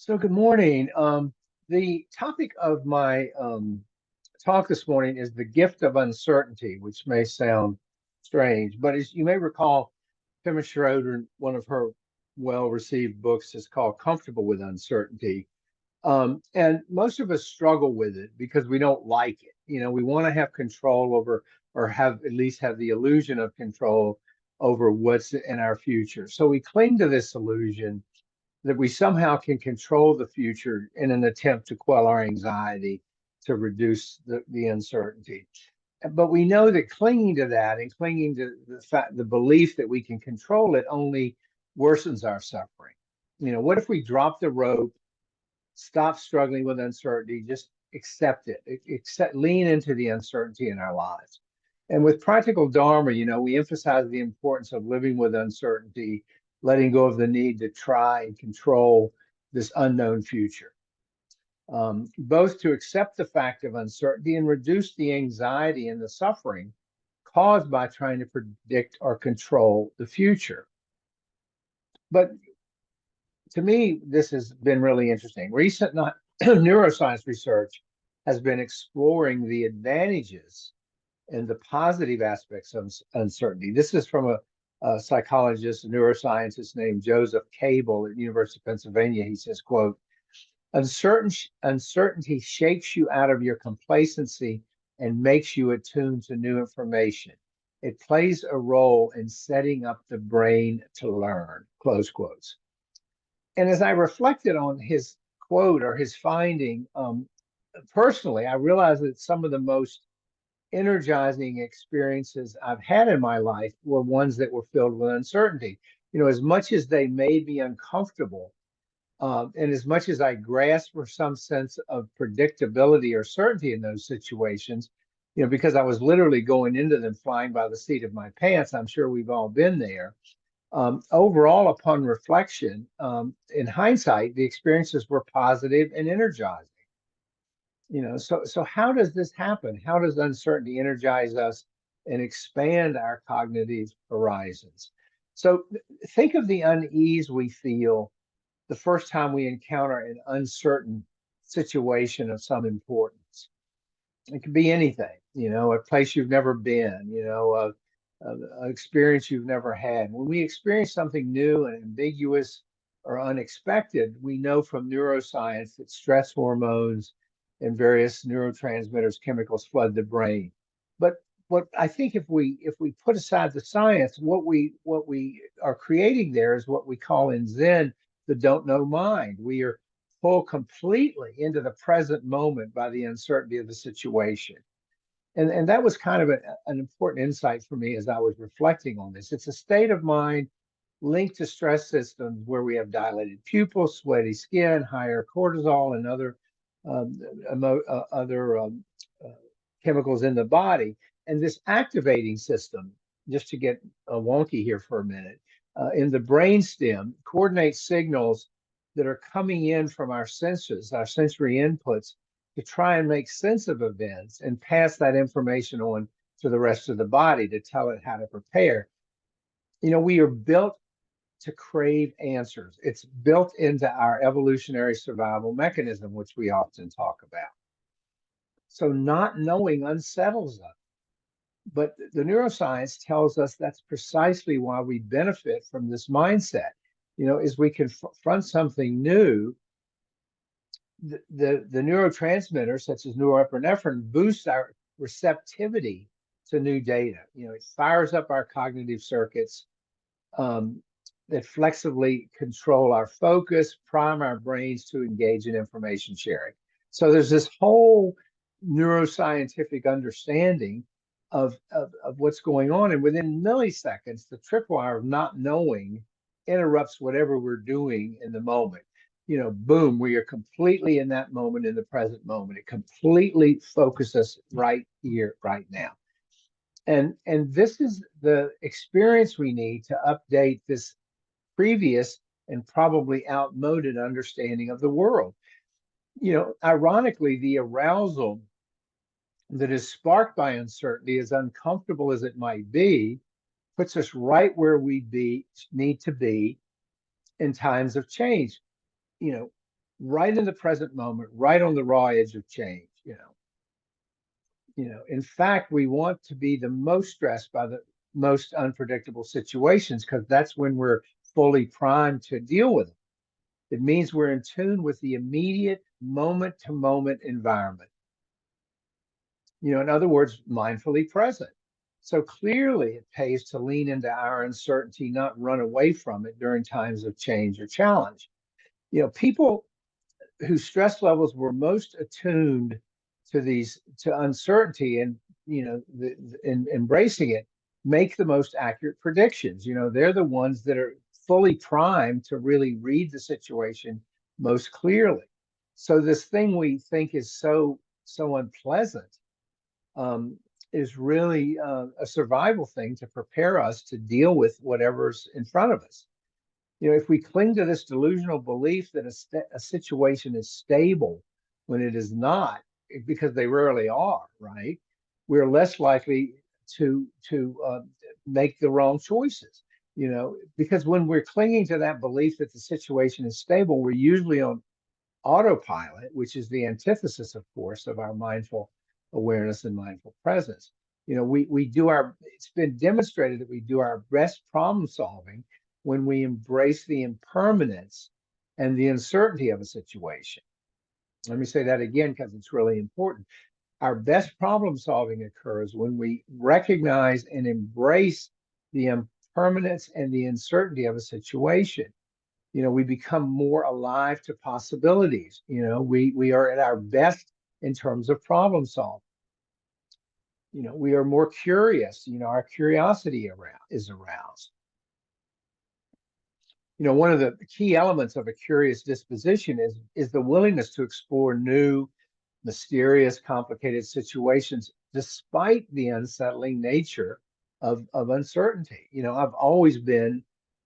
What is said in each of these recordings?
So good morning. The topic of my talk this morning is the gift of uncertainty, which may sound strange, but as you may recall, Pema Schroeder, one of her well-received books is called Comfortable with Uncertainty. And most of us struggle with it because we don't like it. We want to have control over, or have at least have the illusion of control over what's in our future. So we cling to this illusion that we somehow can control the future in an attempt to quell our anxiety, to reduce the uncertainty. But we know that clinging to that and clinging to the belief that we can control it only worsens our suffering. What if we drop the rope, stop struggling with uncertainty, just accept it, lean into the uncertainty in our lives? And with practical Dharma, we emphasize the importance of living with uncertainty, letting go of the need to try and control this unknown future, both to accept the fact of uncertainty and reduce the anxiety and the suffering caused by trying to predict or control the future. But to me, this has been really interesting. Recent neuroscience research has been exploring the advantages and the positive aspects of uncertainty. This is from a psychologist, a neuroscientist named Joseph Cable at the University of Pennsylvania. He says, quote, uncertainty shakes you out of your complacency and makes you attuned to new information. It plays a role in setting up the brain to learn, close quotes. And as I reflected on his quote or his finding, personally, I realized that some of the most energizing experiences I've had in my life were ones that were filled with uncertainty. As much as they made me uncomfortable, and as much as I grasped for some sense of predictability or certainty in those situations, because I was literally going into them flying by the seat of my pants. I'm sure we've all been there. Overall, upon reflection, in hindsight, the experiences were positive and energizing. So how does this happen? How does uncertainty energize us and expand our cognitive horizons? So think of the unease we feel the first time we encounter an uncertain situation of some importance. It could be anything, a place you've never been, an experience you've never had. When we experience something new and ambiguous or unexpected, we know from neuroscience that stress hormones and various neurotransmitters, chemicals flood the brain. But what I think if we put aside the science, what we are creating there is what we call in Zen the don't know mind. We are pulled completely into the present moment by the uncertainty of the situation. And that was kind of an important insight for me as I was reflecting on this. It's a state of mind linked to stress systems where we have dilated pupils, sweaty skin, higher cortisol, and um, other uh, chemicals in the body. And this activating system, just to get wonky here for a minute, in the brainstem coordinates signals that are coming in from our senses, our sensory inputs, to try and make sense of events and pass that information on to the rest of the body to tell it how to prepare. We are built to crave answers. It's built into our evolutionary survival mechanism, which we often talk about. So not knowing unsettles us. But the neuroscience tells us that's precisely why we benefit from this mindset. As we confront something new, the neurotransmitters such as norepinephrine boosts our receptivity to new data. It fires up our cognitive circuits um, that flexibly control our focus, prime our brains to engage in information sharing. So there's this whole neuroscientific understanding of what's going on. And within milliseconds, the tripwire of not knowing interrupts whatever we're doing in the moment. Boom, we are completely in that moment, in the present moment. It completely focuses us right here, right now. And this is the experience we need to update this previous and probably outmoded understanding of the world. Ironically, the arousal that is sparked by uncertainty, as uncomfortable as it might be, puts us right where we need to be in times of change. You know, right in the present moment, right on the raw edge of change. In fact, we want to be the most stressed by the most unpredictable situations because that's when we're fully primed to deal with them. It means we're in tune with the immediate moment to moment environment. In other words, mindfully present. So clearly it pays to lean into our uncertainty, not run away from it during times of change or challenge. People whose stress levels were most attuned to uncertainty and in embracing it make the most accurate predictions. They're the ones that are fully primed to really read the situation most clearly. So this thing we think is so unpleasant um, is really a survival thing to prepare us to deal with whatever's in front of us. If we cling to this delusional belief that a situation is stable when it is not, because they rarely are, right? We're less likely to make the wrong choices. Because when we're clinging to that belief that the situation is stable, we're usually on autopilot, which is the antithesis, of course, of our mindful awareness and mindful presence. It's been demonstrated that we do our best problem solving when we embrace the impermanence and the uncertainty of a situation. Let me say that again because it's really important. Our best problem solving occurs when we recognize and embrace the impermanence and the uncertainty of a situation. We become more alive to possibilities. We are at our best in terms of problem solving. We are more curious. Our curiosity is aroused. One of the key elements of a curious disposition is the willingness to explore new, mysterious, complicated situations, despite the unsettling nature of uncertainty. I've always been,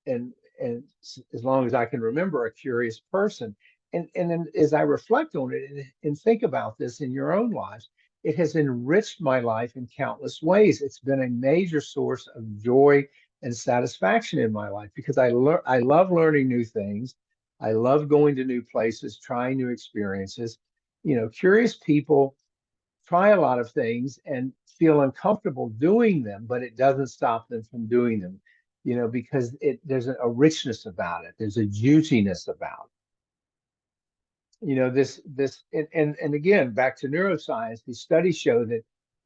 and as long as I can remember, a curious person. And then as I reflect on it and think about this in your own lives, it has enriched my life in countless ways. It's been a major source of joy and satisfaction in my life because I love learning new things. I love going to new places, trying new experiences. Curious people try a lot of things and feel uncomfortable doing them, but it doesn't stop them from doing them, because there's a richness about it. There's a juiciness about it. And again, back to neuroscience, these studies show that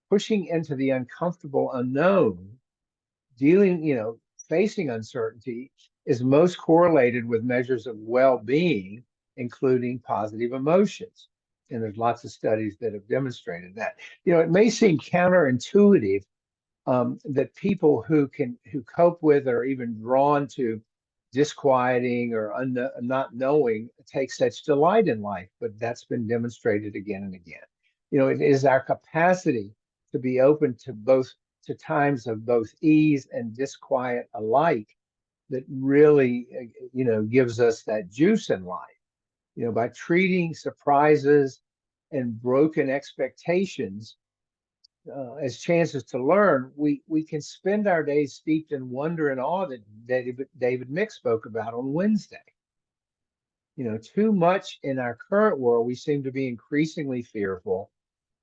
pushing into the uncomfortable unknown, facing uncertainty is most correlated with measures of well-being, including positive emotions. And there's lots of studies that have demonstrated that. It may seem counterintuitive that people who cope with or are even drawn to disquieting or not knowing take such delight in life, but that's been demonstrated again and again. It is our capacity to be open to times of both ease and disquiet alike that really, gives us that juice in life. By treating surprises and broken expectations as chances to learn, we can spend our days steeped in wonder and awe that David Mick spoke about on Wednesday. Too much in our current world, we seem to be increasingly fearful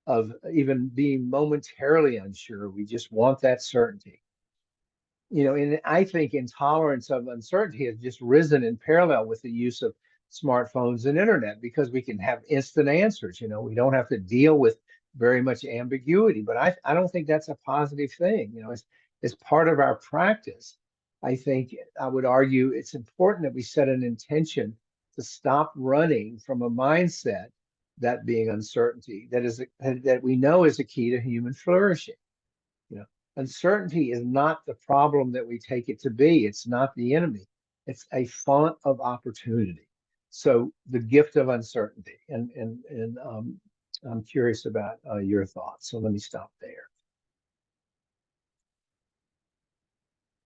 of even being momentarily unsure. We just want that certainty. And I think intolerance of uncertainty has just risen in parallel with the use of smartphones and internet because we can have instant answers. We don't have to deal with very much ambiguity. But I don't think that's a positive thing. As part of our practice, I think I would argue it's important that we set an intention to stop running from a mindset, that being uncertainty, that we know is a key to human flourishing. Uncertainty is not the problem that we take it to be. It's not the enemy. It's a font of opportunity. So the gift of uncertainty, and I'm curious about your thoughts. So let me stop there.